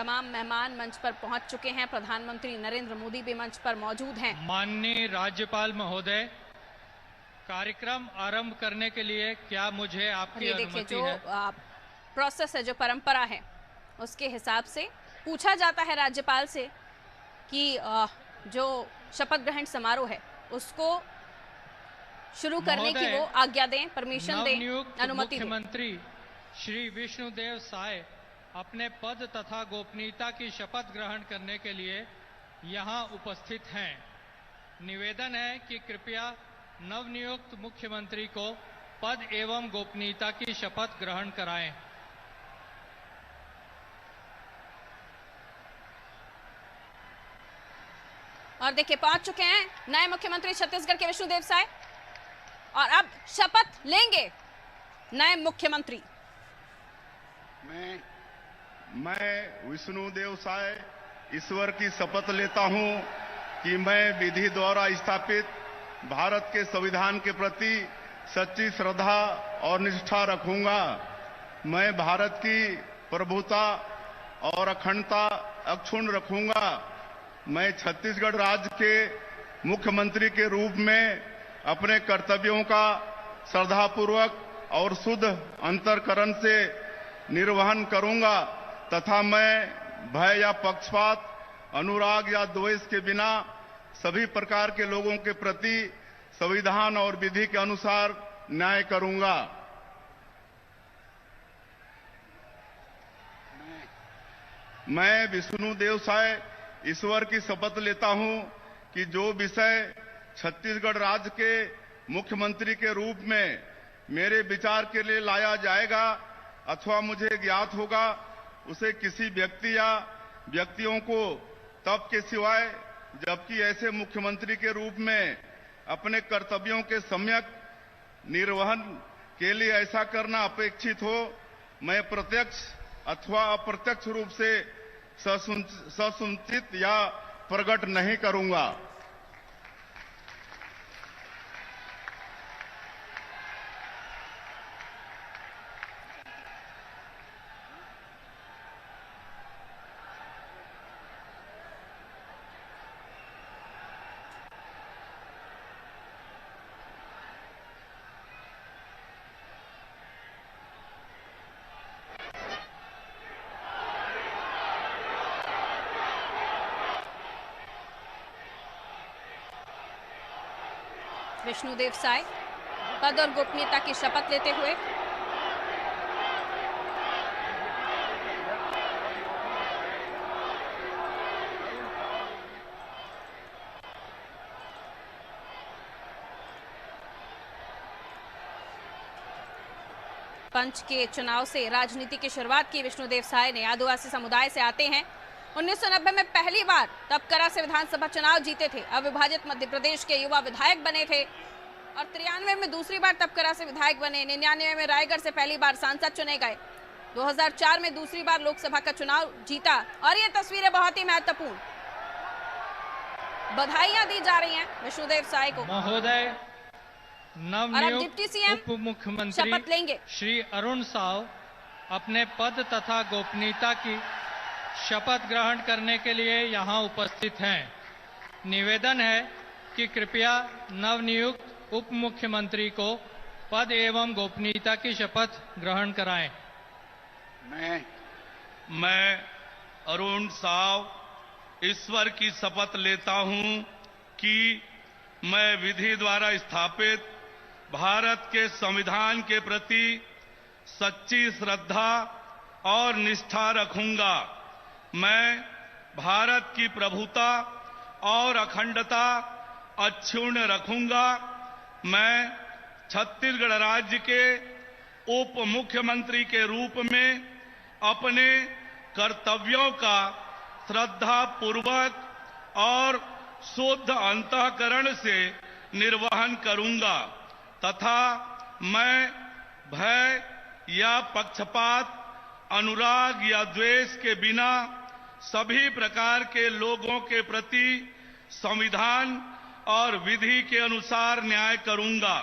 तमाम मेहमान मंच पर पहुंच चुके हैं। प्रधानमंत्री नरेंद्र मोदी भी मंच पर मौजूद हैं। माननीय राज्यपाल महोदय, कार्यक्रम आरंभ करने के लिए क्या मुझे आपकी अनुमति है? जो प्रोसेस है, जो परंपरा है, उसके हिसाब से पूछा जाता है राज्यपाल से कि जो शपथ ग्रहण समारोह है उसको शुरू करने की वो आज्ञा दें, परमिशन दें, अनुमति दें। मुख्यमंत्री श्री विष्णुदेव साय अपने पद तथा गोपनीयता की शपथ ग्रहण करने के लिए यहाँ उपस्थित हैं। निवेदन है कि कृपया नवनियुक्त मुख्यमंत्री को पद एवं गोपनीयता की शपथ ग्रहण कराएं। और देखिए पहुंच चुके हैं नए मुख्यमंत्री छत्तीसगढ़ के विष्णुदेव साय, और अब शपथ लेंगे नए मुख्यमंत्री। मैं विष्णुदेव साय ईश्वर की शपथ लेता हूं कि मैं विधि द्वारा स्थापित भारत के संविधान के प्रति सच्ची श्रद्धा और निष्ठा रखूंगा। मैं भारत की प्रभुता और अखंडता अक्षुण्ण रखूंगा। मैं छत्तीसगढ़ राज्य के मुख्यमंत्री के रूप में अपने कर्तव्यों का श्रद्धापूर्वक और शुद्ध अंतःकरण से निर्वहन करूंगा तथा मैं भय या पक्षपात, अनुराग या द्वेष के बिना सभी प्रकार के लोगों के प्रति संविधान और विधि के अनुसार न्याय करूंगा। मैं विष्णुदेव साय ईश्वर की शपथ लेता हूं कि जो विषय छत्तीसगढ़ राज्य के मुख्यमंत्री के रूप में मेरे विचार के लिए लाया जाएगा अथवा मुझे ज्ञात होगा, उसे किसी व्यक्ति या व्यक्तियों को तब के सिवाय जबकि ऐसे मुख्यमंत्री के रूप में अपने कर्तव्यों के सम्यक निर्वहन के लिए ऐसा करना अपेक्षित हो, मैं प्रत्यक्ष अथवा अप्रत्यक्ष रूप से ससुनिश्चित या प्रकट नहीं करूंगा। विष्णुदेव साय पद और गोपनीयता की शपथ लेते हुए पंच के चुनाव से राजनीति की शुरुआत की विष्णुदेव साय ने आदिवासी समुदाय से आते हैं। 1990 में पहली बार तपकरा से विधानसभा चुनाव जीते थे। अविभाजित मध्य प्रदेश के युवा विधायक बने थे और 93 में दूसरी बार तपकरा से विधायक बने। 99 में रायगढ़ से पहली बार सांसद चुने गए। 2004 में दूसरी बार लोकसभा का चुनाव जीता और ये तस्वीरें बहुत ही महत्वपूर्ण। बधाइयां दी जा रही हैं विष्णुदेव साय को। महोदय, नवनियुक्त डिप्टी सीएम उप मुख्यमंत्री शपथ लेंगे। श्री अरुण साव अपने पद तथा गोपनीयता की शपथ ग्रहण करने के लिए यहाँ उपस्थित हैं। निवेदन है कि कृपया नवनियुक्त उप मुख्यमंत्री को पद एवं गोपनीयता की शपथ ग्रहण कराएं। मैं अरुण साव ईश्वर की शपथ लेता हूं कि मैं विधि द्वारा स्थापित भारत के संविधान के प्रति सच्ची श्रद्धा और निष्ठा रखूंगा। मैं भारत की प्रभुता और अखंडता अक्षुण्ण रखूंगा। मैं छत्तीसगढ़ राज्य के उप मुख्यमंत्री के रूप में अपने कर्तव्यों का श्रद्धा पूर्वक और शुद्ध अंतःकरण से निर्वहन करूंगा तथा मैं भय या पक्षपात, अनुराग या द्वेष के बिना सभी प्रकार के लोगों के प्रति संविधान और विधि के अनुसार न्याय करूंगा।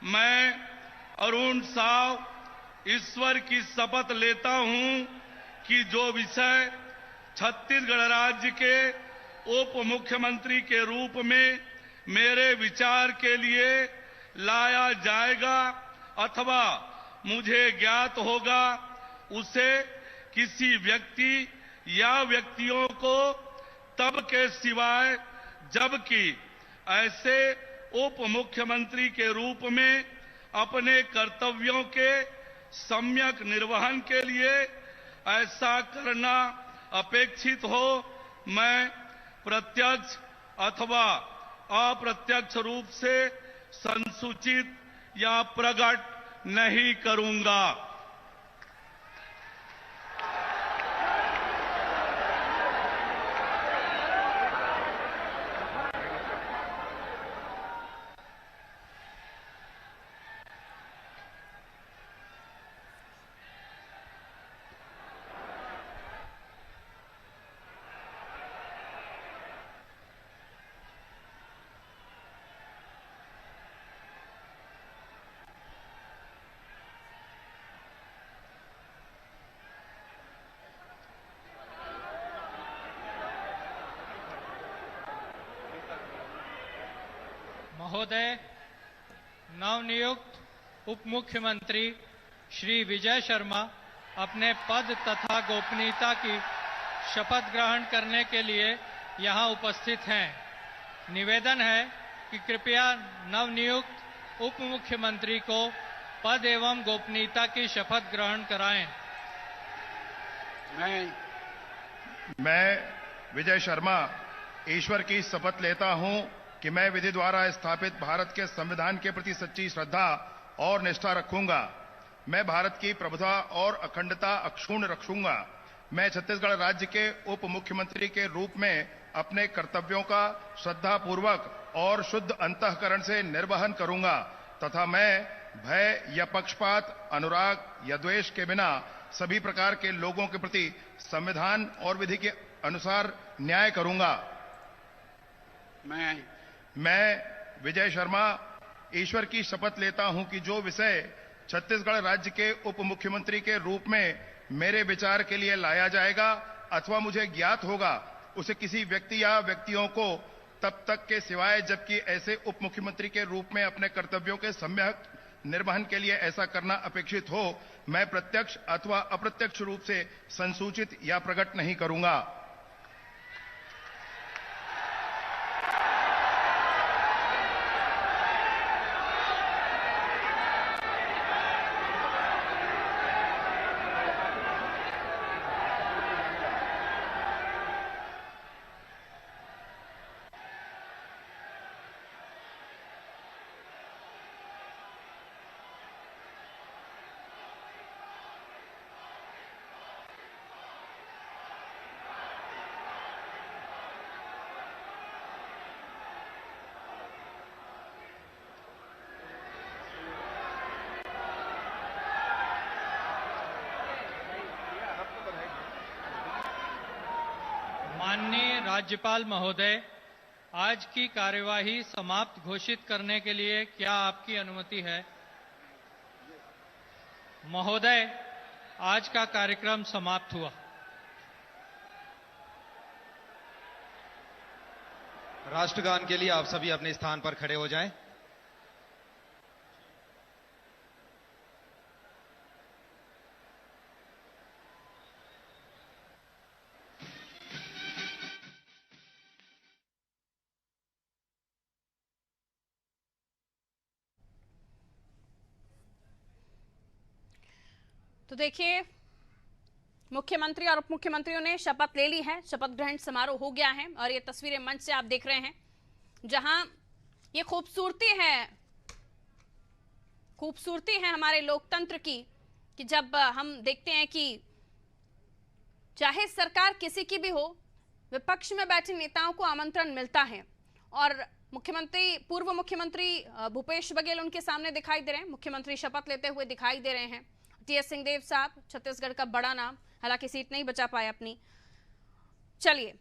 मैं अरुण साव ईश्वर की शपथ लेता हूं कि जो विषय छत्तीसगढ़ राज्य के उप मुख्यमंत्री के रूप में मेरे विचार के लिए लाया जाएगा अथवा मुझे ज्ञात होगा, उसे किसी व्यक्ति या व्यक्तियों को तब के सिवाय जबकि ऐसे उप मुख्यमंत्री के रूप में अपने कर्तव्यों के सम्यक निर्वहन के लिए ऐसा करना अपेक्षित हो, मैं प्रत्यक्ष अथवा अप्रत्यक्ष रूप से संसूचित या प्रकट नहीं करूंगा। महोदय, नवनियुक्त उप मुख्यमंत्री श्री विजय शर्मा अपने पद तथा गोपनीयता की शपथ ग्रहण करने के लिए यहां उपस्थित हैं। निवेदन है कि कृपया नवनियुक्त उप मुख्यमंत्री को पद एवं गोपनीयता की शपथ ग्रहण कराएं। मैं विजय शर्मा ईश्वर की शपथ लेता हूं कि मैं विधि द्वारा स्थापित भारत के संविधान के प्रति सच्ची श्रद्धा और निष्ठा रखूंगा। मैं भारत की प्रभुता और अखंडता अक्षुण्ण रखूंगा। मैं छत्तीसगढ़ राज्य के उप मुख्यमंत्री के रूप में अपने कर्तव्यों का श्रद्धापूर्वक और शुद्ध अंतःकरण से निर्वहन करूंगा तथा मैं भय या पक्षपात, अनुराग या द्वेष के बिना सभी प्रकार के लोगों के प्रति संविधान और विधि के अनुसार न्याय करूंगा। मैं विजय शर्मा ईश्वर की शपथ लेता हूं कि जो विषय छत्तीसगढ़ राज्य के उप मुख्यमंत्री के रूप में मेरे विचार के लिए लाया जाएगा अथवा मुझे ज्ञात होगा, उसे किसी व्यक्ति या व्यक्तियों को तब तक के सिवाय जबकि ऐसे उप मुख्यमंत्री के रूप में अपने कर्तव्यों के सम्यक निर्वहन के लिए ऐसा करना अपेक्षित हो, मैं प्रत्यक्ष अथवा अप्रत्यक्ष रूप से संसूचित या प्रकट नहीं करूंगा। माननीय राज्यपाल महोदय, आज की कार्यवाही समाप्त घोषित करने के लिए क्या आपकी अनुमति है? महोदय, आज का कार्यक्रम समाप्त हुआ। राष्ट्रगान के लिए आप सभी अपने स्थान पर खड़े हो जाएं। तो देखिए, मुख्यमंत्री और उप मुख्यमंत्रियों ने शपथ ले ली है। शपथ ग्रहण समारोह हो गया है और ये तस्वीरें मंच से आप देख रहे हैं, जहां ये खूबसूरती है हमारे लोकतंत्र की कि जब हम देखते हैं कि चाहे सरकार किसी की भी हो, विपक्ष में बैठे नेताओं को आमंत्रण मिलता है और पूर्व मुख्यमंत्री भूपेश बघेल उनके सामने दिखाई दे रहे हैं, मुख्यमंत्री शपथ लेते हुए दिखाई दे रहे हैं। टीएस सिंहदेव साहब, छत्तीसगढ़ का बड़ा नाम, हालांकि सीट नहीं बचा पाए अपनी। चलिए,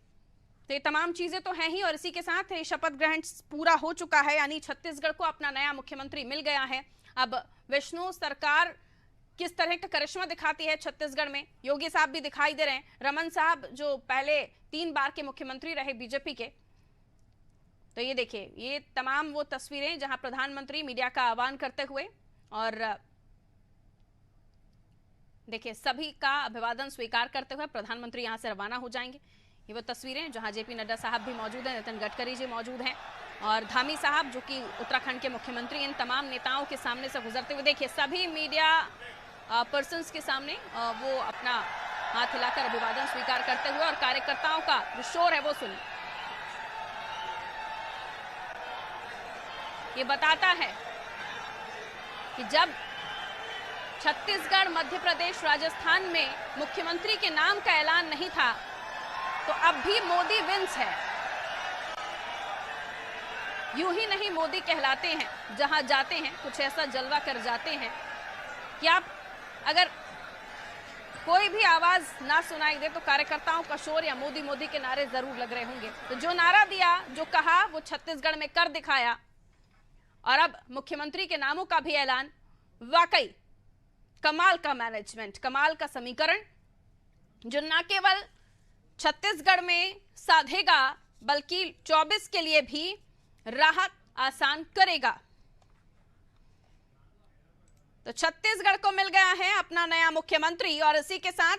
तो ये तमाम चीजें तो हैं ही और इसी के साथ शपथ ग्रहण पूरा हो चुका है, यानी छत्तीसगढ़ को अपना नया मुख्यमंत्री मिल गया है। अब विष्णु सरकार किस तरह का करिश्मा दिखाती है छत्तीसगढ़ में। योगी साहब भी दिखाई दे रहे हैं, रमन साहब जो पहले 3 बार के मुख्यमंत्री रहे बीजेपी के। तो ये देखिए, ये तमाम वो तस्वीरें जहां प्रधानमंत्री मीडिया का आह्वान करते हुए, और देखिए सभी का अभिवादन स्वीकार करते हुए प्रधानमंत्री यहां से रवाना हो जाएंगे। ये वो तस्वीरें जहां जेपी नड्डा साहब भी मौजूद हैं, नितिन गडकरी जी मौजूद हैं और धामी साहब जो कि उत्तराखंड के मुख्यमंत्री, इन तमाम नेताओं के सामने से गुजरते हुए देखिए सभी मीडिया पर्सन्स के सामने वो अपना हाथ हिलाकर अभिवादन स्वीकार करते हुए, और कार्यकर्ताओं का जो शोर है वो सुनिए। ये बताता है कि जब छत्तीसगढ़, मध्य प्रदेश, राजस्थान में मुख्यमंत्री के नाम का ऐलान नहीं था, तो अब भी मोदी विंस है। यूं ही नहीं मोदी कहलाते हैं, जहां जाते हैं कुछ ऐसा जलवा कर जाते हैं कि आप अगर कोई भी आवाज ना सुनाई दे तो कार्यकर्ताओं का शोर या मोदी मोदी के नारे जरूर लग रहे होंगे। तो जो नारा दिया, जो कहा, वो छत्तीसगढ़ में कर दिखाया, और अब मुख्यमंत्री के नामों का भी ऐलान। वाकई कमाल का मैनेजमेंट, कमाल का समीकरण, जो न केवल छत्तीसगढ़ में साधेगा बल्कि 24 के लिए भी राहत आसान करेगा। तो छत्तीसगढ़ को मिल गया है अपना नया मुख्यमंत्री, और इसी के साथ